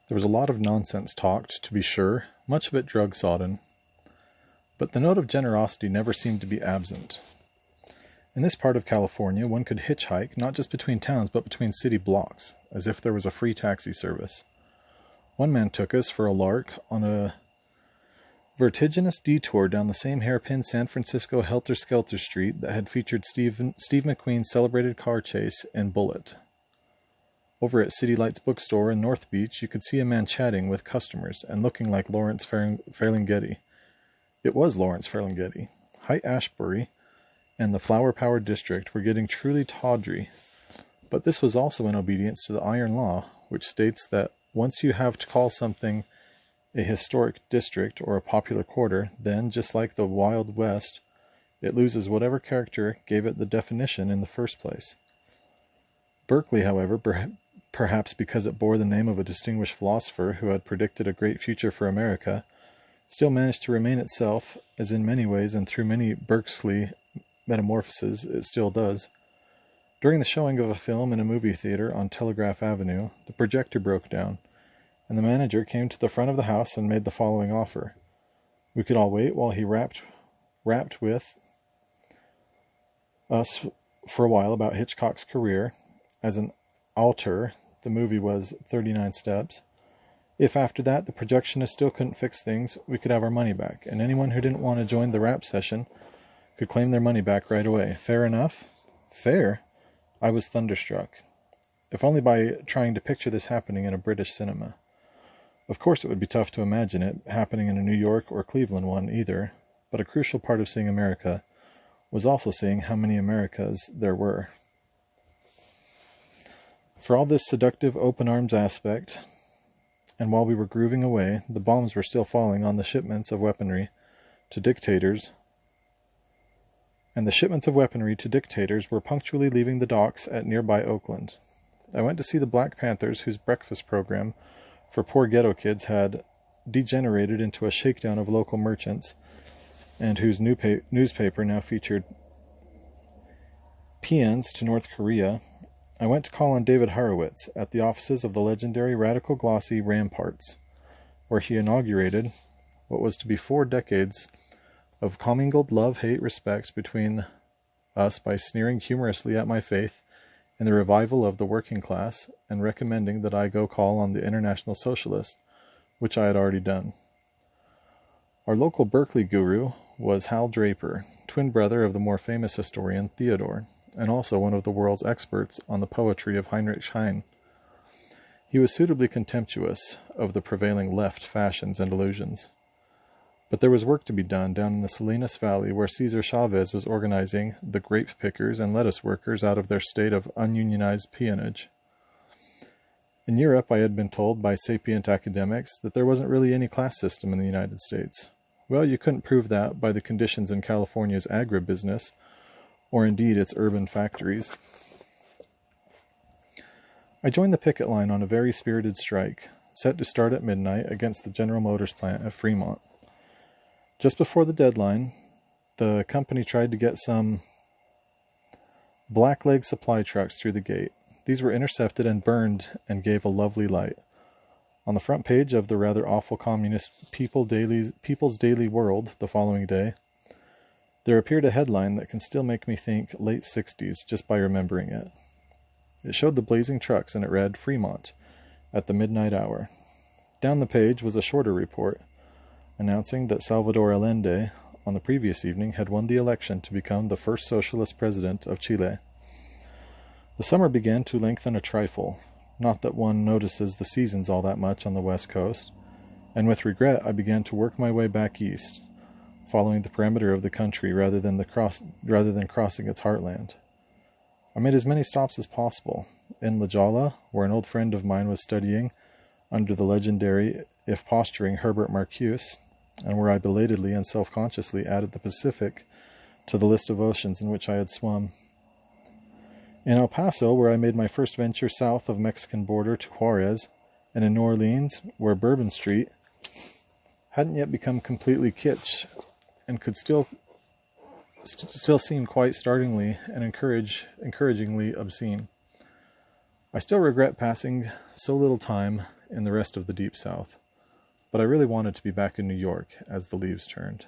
There was a lot of nonsense talked, to be sure, much of it drug-sodden, but the note of generosity never seemed to be absent. In this part of California, one could hitchhike not just between towns but between city blocks, as if there was a free taxi service. One man took us for a lark on a vertiginous detour down the same hairpin San Francisco helter-skelter street that had featured Steve McQueen's celebrated car chase in Bullitt. Over at City Lights bookstore in North Beach, you could see a man chatting with customers and looking like Lawrence Ferlinghetti. It was Lawrence Ferlinghetti. Haight-Ashbury and the flower-powered district were getting truly tawdry, but this was also in obedience to the iron law, which states that once you have to call something a historic district or a popular quarter, then, just like the Wild West, it loses whatever character gave it the definition in the first place. Berkeley, however, perhaps because it bore the name of a distinguished philosopher who had predicted a great future for America, still managed to remain itself, as in many ways and through many Berkeley metamorphoses it still does. During the showing of a film in a movie theater on Telegraph Avenue, the projector broke down, and the manager came to the front of the house and made the following offer. We could all wait while he rapped with us for a while about Hitchcock's career. As an auteur, the movie was 39 Steps. If after that the projectionist still couldn't fix things, we could have our money back, and anyone who didn't want to join the rap session could claim their money back right away. Fair enough? Fair? I was thunderstruck. If only by trying to picture this happening in a British cinema. Of course it would be tough to imagine it happening in a New York or Cleveland one either, but a crucial part of seeing America was also seeing how many Americas there were. For all this seductive open arms aspect, and while we were grooving away, the bombs were still falling on the shipments of weaponry to dictators, and the shipments of weaponry to dictators were punctually leaving the docks at nearby Oakland. I went to see the Black Panthers, whose breakfast program for poor ghetto kids had degenerated into a shakedown of local merchants, and whose newspaper now featured paeans to North Korea. I went to call on David Horowitz at the offices of the legendary radical glossy Ramparts, where he inaugurated what was to be 4 decades of commingled love-hate respect between us by sneering humorously at my faith in the revival of the working class and recommending that I go call on the International Socialist, which I had already done. Our local Berkeley guru was Hal Draper, twin brother of the more famous historian Theodore, and also one of the world's experts on the poetry of Heinrich Heine. He was suitably contemptuous of the prevailing left fashions and illusions. But there was work to be done down in the Salinas Valley, where Cesar Chavez was organizing the grape pickers and lettuce workers out of their state of ununionized peonage. In Europe, I had been told by sapient academics that there wasn't really any class system in the United States. Well, you couldn't prove that by the conditions in California's agribusiness, or indeed its urban factories. I joined the picket line on a very spirited strike, set to start at midnight against the General Motors plant at Fremont. Just before the deadline, the company tried to get some blackleg supply trucks through the gate. These were intercepted and burned and gave a lovely light. On the front page of the rather awful communist People's Daily World the following day, there appeared a headline that can still make me think late 60s just by remembering it. It showed the blazing trucks and it read, Fremont, at the midnight hour. Down the page was a shorter report, announcing that Salvador Allende, on the previous evening, had won the election to become the first socialist president of Chile. The summer began to lengthen a trifle, not that one notices the seasons all that much on the West Coast, and with regret I began to work my way back east, following the perimeter of the country rather than crossing its heartland. I made as many stops as possible. In La Jolla, where an old friend of mine was studying under the legendary, if posturing, Herbert Marcuse, and where I belatedly and self-consciously added the Pacific to the list of oceans in which I had swum. In El Paso, where I made my first venture south of Mexican border to Juarez, and in New Orleans, where Bourbon Street hadn't yet become completely kitsch and could still seem quite startlingly and encouragingly obscene. I still regret passing so little time in the rest of the Deep South, but I really wanted to be back in New York as the leaves turned.